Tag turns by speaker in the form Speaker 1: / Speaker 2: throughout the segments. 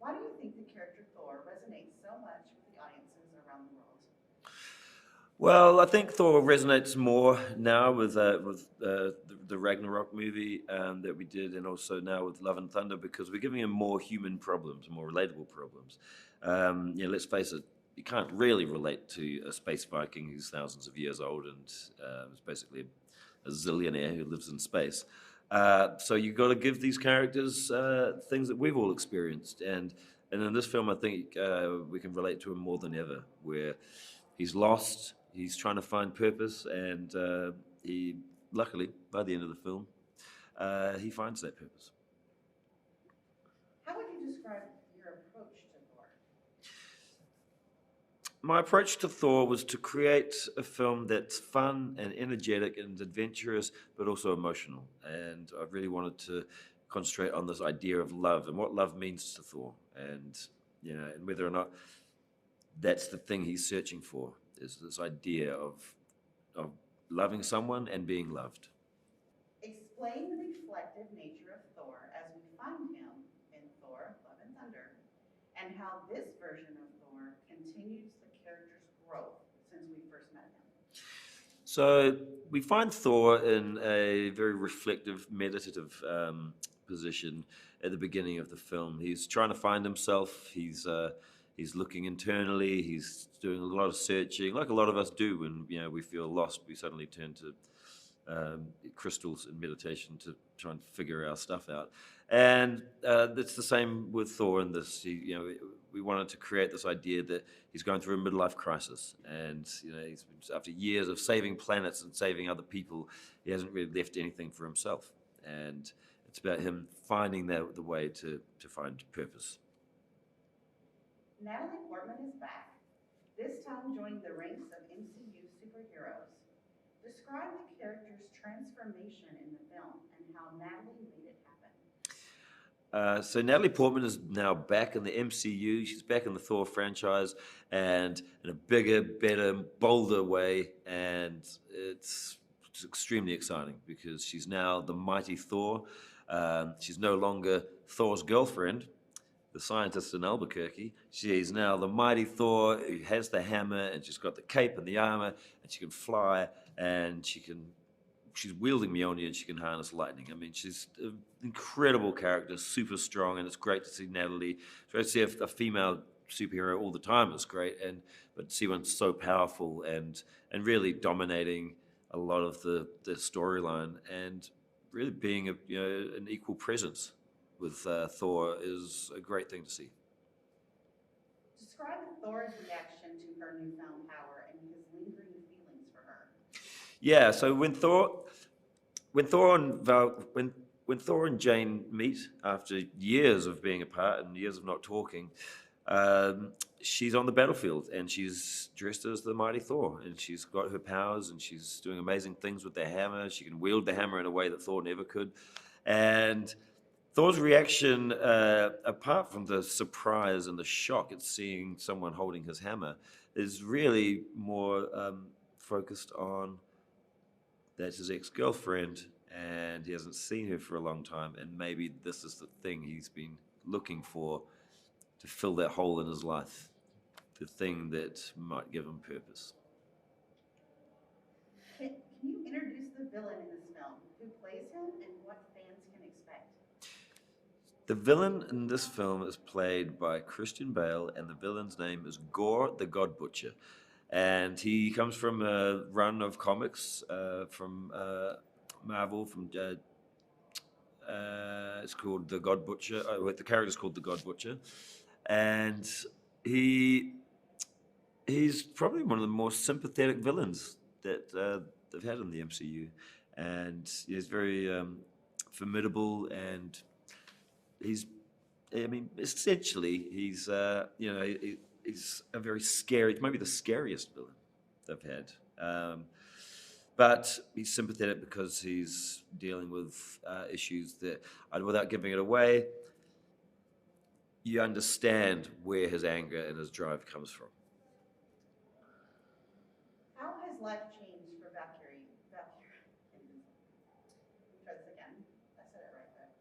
Speaker 1: Why do you think the character Thor resonates so much with the audiences around the world?
Speaker 2: Well, I think Thor resonates more now with the Ragnarok movie that we did, and also now with Love and Thunder, because we're giving him more human problems, more relatable problems. Let's face it, you can't really relate to a space Viking who's thousands of years old and is basically a zillionaire who lives in space. So you've got to give these characters things that we've all experienced, and in this film, I think we can relate to him more than ever, where he's lost. He's trying to find purpose, and he, luckily, by the end of the film, he finds that purpose.
Speaker 1: How would you describe your approach to Thor?
Speaker 2: My approach to Thor was to create a film that's fun and energetic and adventurous, but also emotional. And I really wanted to concentrate on this idea of love and what love means to Thor, and and whether or not that's the thing he's searching for, is this idea of loving someone and being loved.
Speaker 1: Explain the reflective nature of Thor as we find him in Thor, Love and Thunder, and how this version of Thor continues the character's growth since we first met him.
Speaker 2: So we find Thor in a very reflective, meditative position at the beginning of the film. He's trying to find himself. He's looking internally. He's doing a lot of searching, like a lot of us do when we feel lost. We suddenly turn to crystals in meditation to try and figure our stuff out. And it's the same with Thor in this. We wanted to create this idea that he's going through a midlife crisis, and after years of saving planets and saving other people, he hasn't really left anything for himself. And it's about him finding the way to find purpose.
Speaker 1: Natalie Portman is back, this time joining the ranks of MCU superheroes. Describe the character's transformation in the film and how Natalie made it happen.
Speaker 2: So Natalie Portman is now back in the MCU. She's back in the Thor franchise, and in a bigger, better, bolder way. And it's extremely exciting because she's now the mighty Thor. She's no longer Thor's girlfriend, the scientist in Albuquerque. She's now the mighty Thor who has the hammer, and she's got the cape and the armor, and she can fly, and she's wielding Mjolnir, and she can harness lightning. I mean, she's an incredible character, super strong, and it's great to see Natalie. It's great to see a female superhero all the time. It's great, but to see one so powerful and really dominating a lot of the storyline, and really being an equal presence with Thor is a great thing to see.
Speaker 1: Describe Thor's reaction to her newfound power and his lingering feelings for her.
Speaker 2: Yeah, so when Thor and Val, when Thor and Jane meet after years of being apart and years of not talking, she's on the battlefield and she's dressed as the mighty Thor, and she's got her powers and she's doing amazing things with the hammer. She can wield the hammer in a way that Thor never could, and Thor's reaction, apart from the surprise and the shock at seeing someone holding his hammer, is really more focused on that's his ex-girlfriend, and he hasn't seen her for a long time, and maybe this is the thing he's been looking for to fill that hole in his life, the thing that might give him purpose.
Speaker 1: Can you introduce the villain in this film? Who plays him and what fans can expect?
Speaker 2: The villain in this film is played by Christian Bale, and the villain's name is Gore the God Butcher. And he comes from a run of comics from Marvel, it's called the God Butcher. The character's called the God Butcher, and he he's probably one of the more sympathetic villains that they've had in the MCU, and he's very formidable, and he's, I mean, essentially, he's a very scary, maybe the scariest villain they've had. But he's sympathetic because he's dealing with issues that, without giving it away, you understand where his anger and his drive comes from.
Speaker 1: How has life changed for Valkyrie? Valkyrie. Try this again. I said it right, but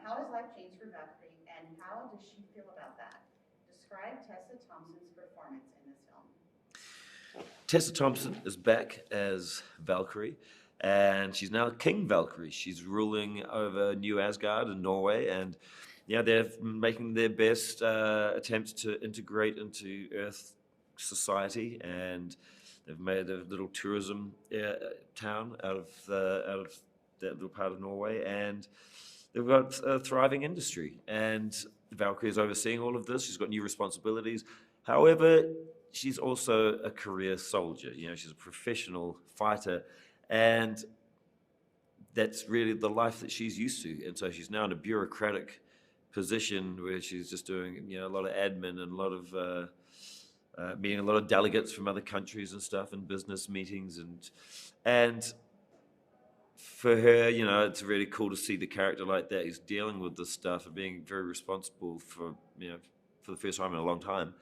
Speaker 1: how has life changed for Valkyrie, and how does she feel about that? Describe Tessa Thompson's performance in this film.
Speaker 2: Tessa Thompson is back as Valkyrie, and she's now King Valkyrie. She's ruling over New Asgard in Norway, and yeah, they're making their best attempts to integrate into Earth society, and they've made a little tourism town out of that little part of Norway, and they've got a thriving industry. And Valkyrie is overseeing all of this. She's got new responsibilities. However, she's also a career soldier. You know, she's a professional fighter, and that's really the life that she's used to. And so she's now in a bureaucratic position where she's just doing, you know, a lot of admin and a lot of meeting a lot of delegates from other countries and stuff, and business meetings, and for her, you know, it's really cool to see the character like that. He's dealing with this stuff and being very responsible for, you know, for the first time in a long time,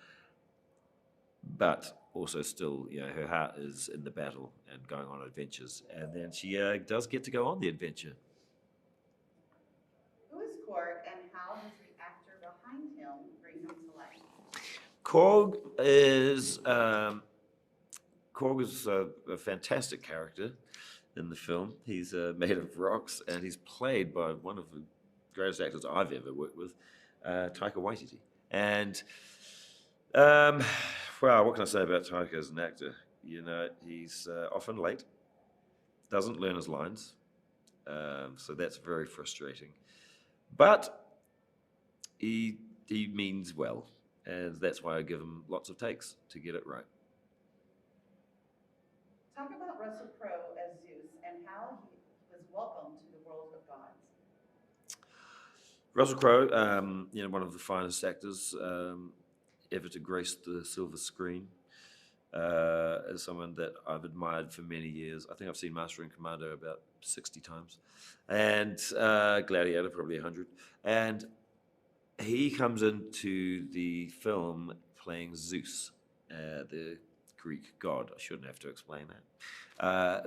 Speaker 2: but also still, you know, her heart is in the battle and going on adventures. And then she does get to go on the adventure.
Speaker 1: Who is Korg and how does the actor behind him bring him to life?
Speaker 2: Korg is a fantastic character in the film. He's made of rocks, and he's played by one of the greatest actors I've ever worked with, Taika Waititi. And well, what can I say about Taika as an actor? You know, he's often late, doesn't learn his lines, so that's very frustrating. But he means well, and that's why I give him lots of takes to get it right.
Speaker 1: Talk about Russell Crowe as Zeus and how he was welcomed to the world of gods.
Speaker 2: Russell Crowe, you know, one of the finest actors ever to grace the silver screen, is someone that I've admired for many years. I think I've seen Master and Commander about 60 times, and Gladiator probably 100. And he comes into the film playing Zeus, the Greek god. I shouldn't have to explain that,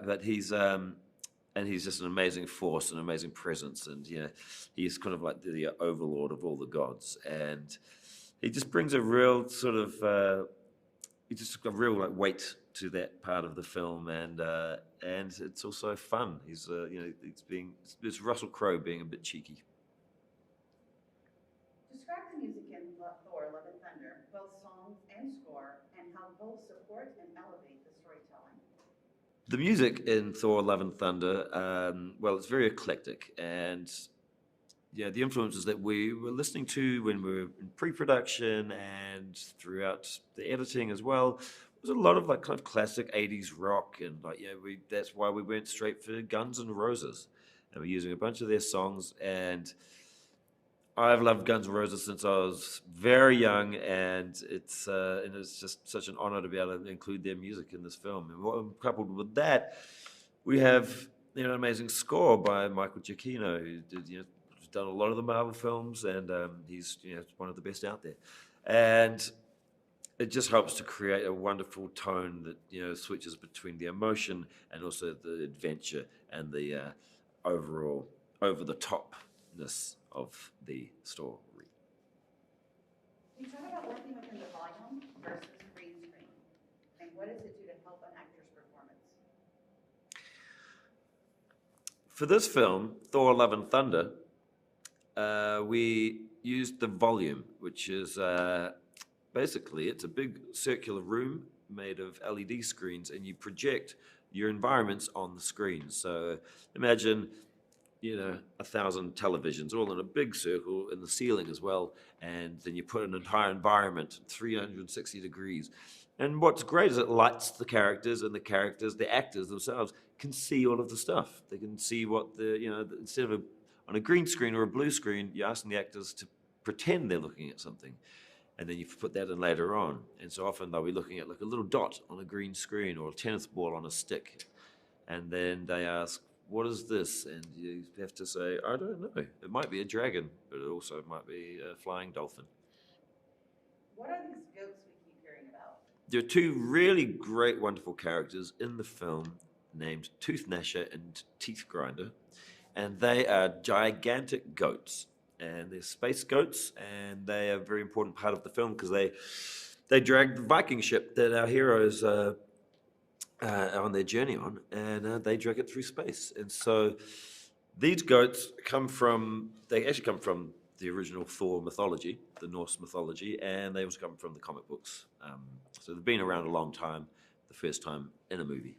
Speaker 2: but he's just an amazing force, an amazing presence, and you know, he's kind of like the overlord of all the gods, and he just brings a real sort of he just a real like weight to that part of the film, and it's also fun. He's you know, it's Russell Crowe being a bit cheeky.
Speaker 1: Describe the music in Thor: Love and Thunder, both songs and score, and how both support and elevate the storytelling.
Speaker 2: The music in Thor: Love and Thunder, well, it's very eclectic, and yeah, the influences that we were listening to when we were in pre-production and throughout the editing as well was a lot of like kind of classic '80s rock, and like yeah, that's why we went straight for Guns N' Roses, and we're using a bunch of their songs. And I've loved Guns N' Roses since I was very young, and it's just such an honor to be able to include their music in this film. And coupled with that, we have, you know, an amazing score by Michael Giacchino, who did, you know, who's done a lot of the Marvel films, and he's, you know, one of the best out there. And it just helps to create a wonderful tone that, you know, switches between the emotion and also the adventure and the overall over the topness of the story.
Speaker 1: You talk about working within the volume versus green screen, and what does it do to help an actor's performance?
Speaker 2: For this film, Thor: Love and Thunder, we used the volume, which is basically it's a big circular room made of LED screens, and you project your environments on the screen. So imagine, you know, 1,000 televisions all in a big circle in the ceiling as well, and then you put an entire environment 360 degrees. And what's great is it lights the characters, and the actors themselves can see all of the stuff. They can see what instead of on a green screen or a blue screen, you're asking the actors to pretend they're looking at something, and then you put that in later on. And so often they'll be looking at like a little dot on a green screen or a tennis ball on a stick, and then they ask, what is this? And you have to say, I don't know. It might be a dragon, but it also might be a flying dolphin.
Speaker 1: What are these goats we keep hearing about?
Speaker 2: There are two really great, wonderful characters in the film named Tooth Gnasher and Teeth Grinder, and they are gigantic goats. and they're space goats, and they are a very important part of the film because they drag the Viking ship that our heroes on their journey on, and they drag it through space. And so these goats they actually come from the original Thor mythology, the Norse mythology, and they also come from the comic books. So they've been around a long time, the first time in a movie.